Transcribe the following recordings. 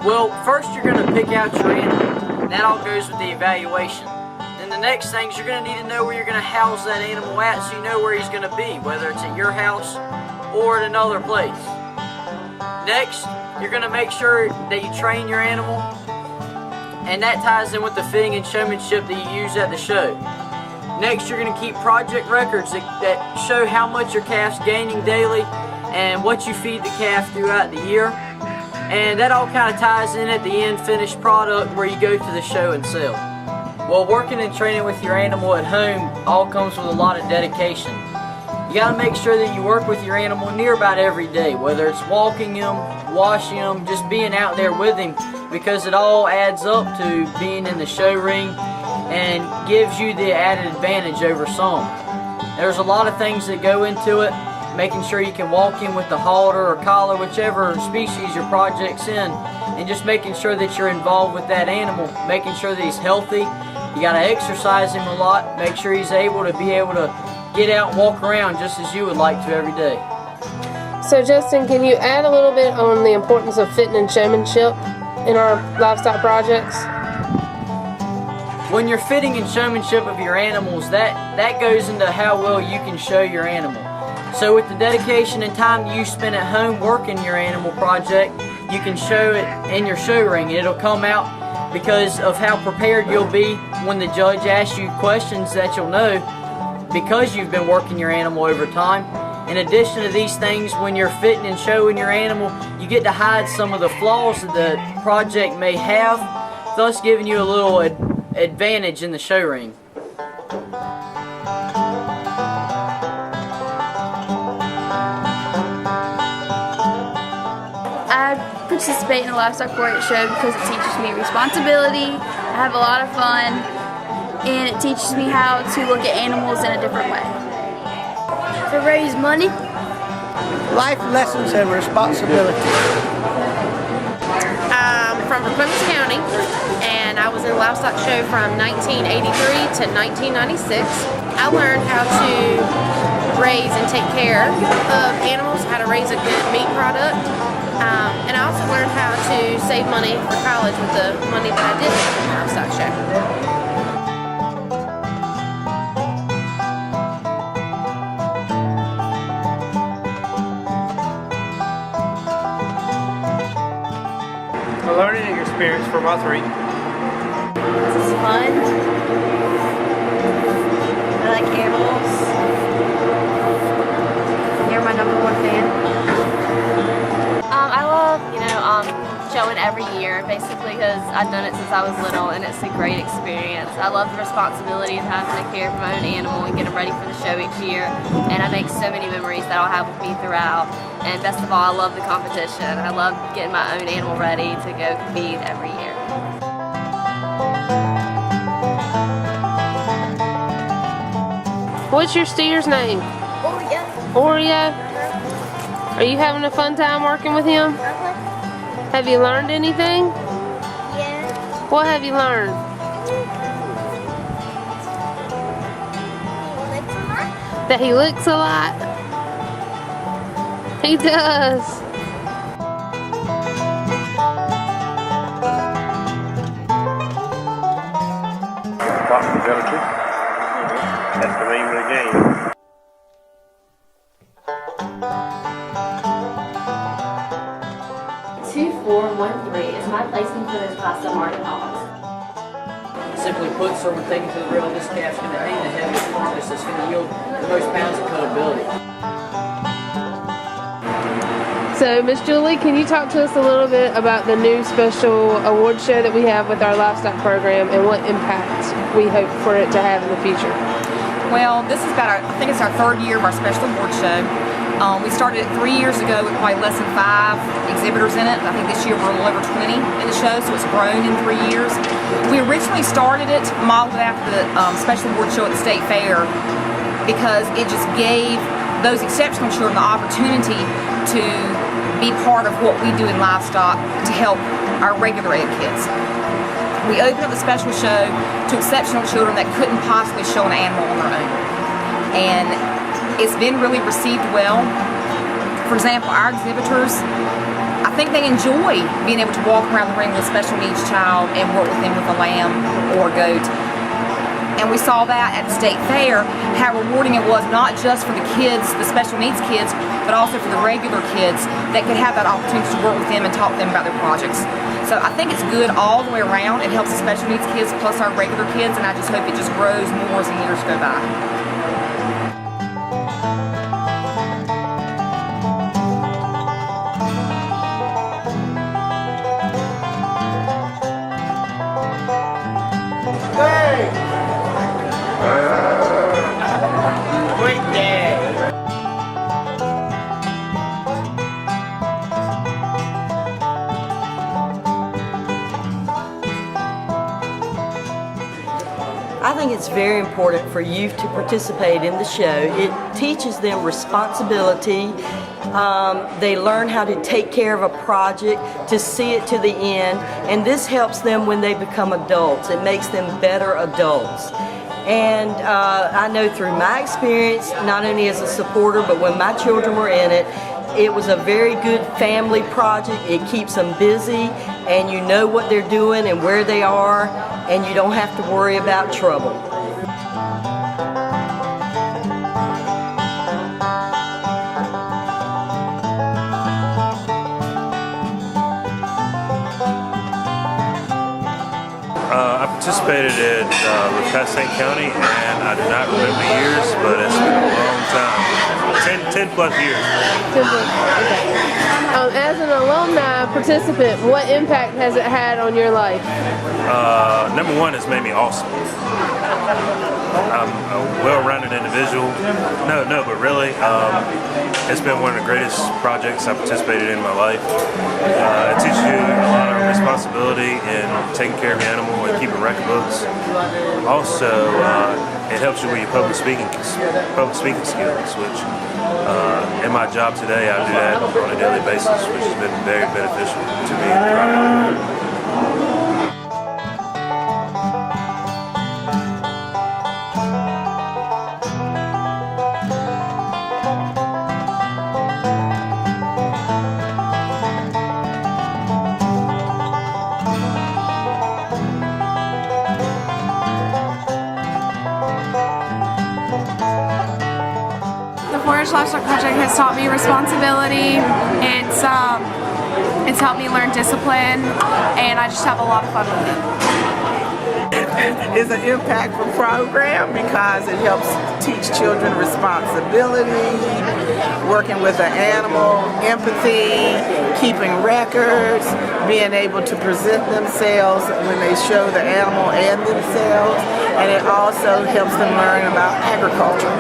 Well, first you're going to pick out your animal, and that all goes with the evaluation. Then the next thing is you're going to need to know where you're going to house that animal at so you know where he's going to be, whether it's at your house or at another place. Next, you're going to make sure that you train your animal, and that ties in with the fitting and showmanship that you use at the show. Next, you're going to keep project records that show how much your calf's gaining daily and what you feed the calf throughout the year. And that all kind of ties in at the end finished product where you go to the show and sell. Well, working and training with your animal at home all comes with a lot of dedication. You got to make sure that you work with your animal near about every day, whether it's walking him, washing him, just being out there with him, because it all adds up to being in the show ring and gives you the added advantage over some. There's a lot of things that go into it, making sure you can walk him with the halter or collar, whichever species your project's in, and just making sure that you're involved with that animal, making sure that he's healthy. You got to exercise him a lot, make sure he's able to get out and walk around just as you would like to every day. So Justin, can you add a little bit on the importance of fitting and showmanship in our livestock projects? When you're fitting and showmanship of your animals, that goes into how well you can show your animal. So with the dedication and time you spend at home working your animal project, you can show it in your show ring. It'll come out because of how prepared you'll be when the judge asks you questions that you'll know because you've been working your animal over time. In addition to these things, when you're fitting and showing your animal, you get to hide some of the flaws that the project may have, thus giving you a little advantage in the show ring. I participate in the Livestock Warrior Show because it teaches me responsibility, I have a lot of fun, and it teaches me how to look at animals in a different way. To raise money. Life lessons and responsibility. I'm from Clemens County, and I was in the Livestock Show from 1983 to 1996. I learned how to raise and take care of animals, how to raise a good meat product, and I also learned how to save money for college with the money that I did make from the Livestock Show. A learning experience for my three. This is fun. I like animals. You're my #1 fan. I love, showing every year, basically because I've done it since I was little, and it's a great experience. I love the responsibility of having to care for my own animal and get them ready for the show each year, and I make so many memories that I'll have with me throughout. And best of all, I love the competition. I love getting my own animal ready to go compete every year. What's your steer's name? Oreo. Oreo? Are you having a fun time working with him? Have you learned anything? Yeah. What have you learned? That he looks a lot? He does. Responsibility. That's the name of the game. Is my placement for this class of Martin Hogs. Simply put, sir, when taken to the rail, this calf's going to hang the heaviest harness that's going to yield the most pounds of cutability. So, Miss Julie, can you talk to us a little bit about the new special award show that we have with our livestock program and what impact we hope for it to have in the future? Well, this is I think it's our 3rd year of our special award show. We started it 3 years ago with probably less than 5 exhibitors in it. I think this year we're a little over 20 in the show, so it's grown in 3 years. We originally started it modeled after the special award show at the State Fair because it just gave those exceptional children the opportunity to be part of what we do in livestock to help our regular ed kids. We opened up the special show to exceptional children that couldn't possibly show an animal on their own. And it's been really received well. For example, our exhibitors, I think they enjoy being able to walk around the ring with a special needs child and work with them with a lamb or a goat. And we saw that at the state fair, how rewarding it was, not just for the kids, the special needs kids, but also for the regular kids that could have that opportunity to work with them and talk to them about their projects. So I think it's good all the way around. It helps the special needs kids plus our regular kids, and I just hope it just grows more as the years go by. I think it's very important for youth to participate in the show. It teaches them responsibility. They learn how to take care of a project, to see it to the end, and this helps them when they become adults. It makes them better adults. And I know through my experience, not only as a supporter, but when my children were in it, it was a very good family project. It keeps them busy, and you know what they're doing and where they are, and you don't have to worry about trouble. I participated in Livestock County, and I do not remember the years, but it's been a long time. 10 plus years. 10 plus, okay. As an alumni participant, what impact has it had on your life? Number one, it's made me awesome. I'm a well-rounded individual. No, but really, it's been one of the greatest projects I participated in my life. It teaches you a lot of responsibility in taking care of the animal and keeping record books. Also, it helps you with your public speaking skills, which in my job today, I do that on a daily basis, which has been very beneficial to me and the Livestock project has taught me responsibility. It's helped me learn discipline, and I just have a lot of fun with it. It's an impactful program because it helps teach children responsibility, working with an animal, empathy, keeping records, being able to present themselves when they show the animal and themselves, and it also helps them learn about agriculture.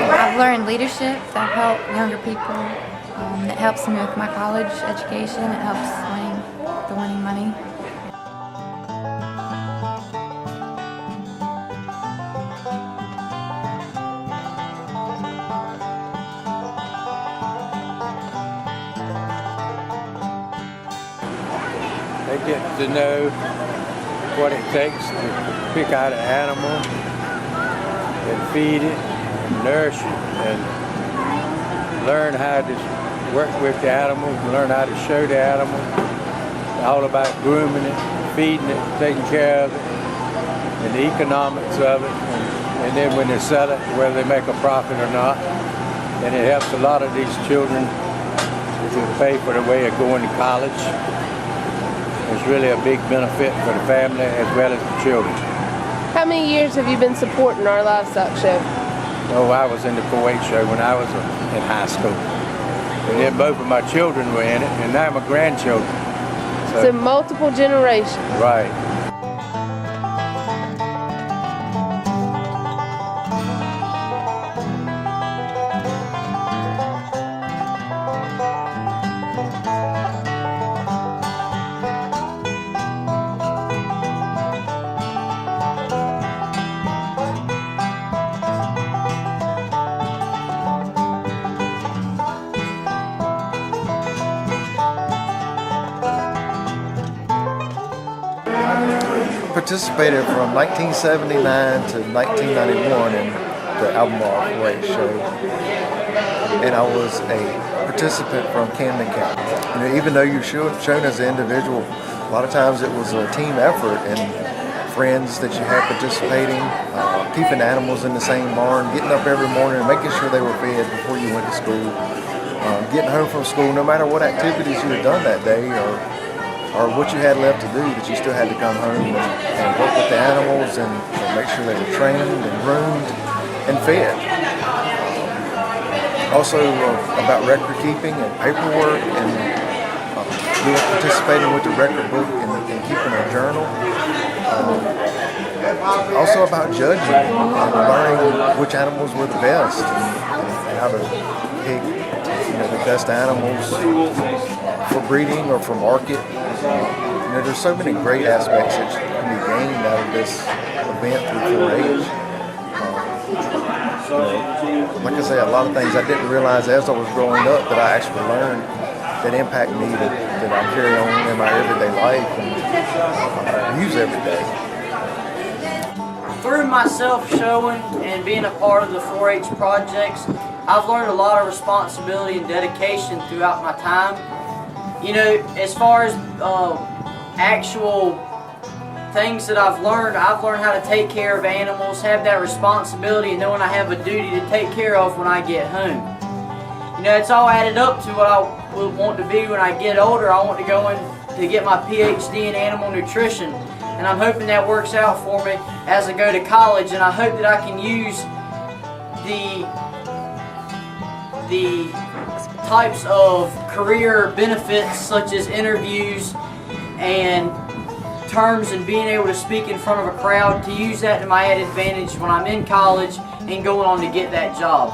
I've learned leadership that help younger people. That helps me with my college education. It helps winning money. They get to know what it takes to pick out an animal and feed it, nourish it, and learn how to work with the animal, learn how to show the animal, all about grooming it, feeding it, taking care of it, and the economics of it, and then when they sell it, whether they make a profit or not. And it helps a lot of these children to pay for the way of going to college. It's really a big benefit for the family as well as the children. How many years have you been supporting our livestock show? Oh, I was in the 4-H show when I was in high school. And then both of my children were in it, and now my grandchildren. So multiple generations. Right. participated from 1979 to 1991 in the Albemarle 4-H show, and I was a participant from Camden County. You know, even though you're shown as an individual, a lot of times it was a team effort, and friends that you had participating, keeping animals in the same barn, getting up every morning and making sure they were fed before you went to school, getting home from school, no matter what activities you had done that day or what you had left to do, that you still had to come home and work with the animals and make sure they were trained and groomed and fed. Also about record keeping and paperwork and participating with the record book and keeping a journal. Also about judging and learning which animals were the best and how to pick, you know, the best animals for breeding or for market. You know, there's so many great aspects that can be gained out of this event through 4-H. Like I say, a lot of things I didn't realize as I was growing up that I actually learned that impact me, that I carry on in my everyday life and use every day. Through myself showing and being a part of the 4-H projects, I've learned a lot of responsibility and dedication throughout my time. You know, as far as actual things that I've learned how to take care of animals, have that responsibility, and knowing I have a duty to take care of when I get home. You know, it's all added up to what I would want to be when I get older. I want to go in to get my PhD in animal nutrition, and I'm hoping that works out for me as I go to college, and I hope that I can use the types of career benefits such as interviews and terms and being able to speak in front of a crowd, to use that to my added advantage when I'm in college and going on to get that job.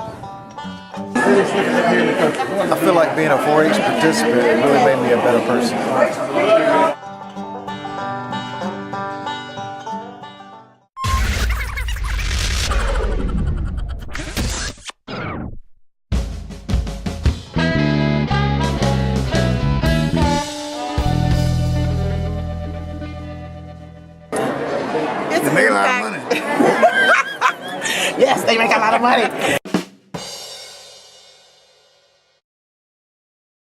I feel like being a 4-H participant really made me a better person.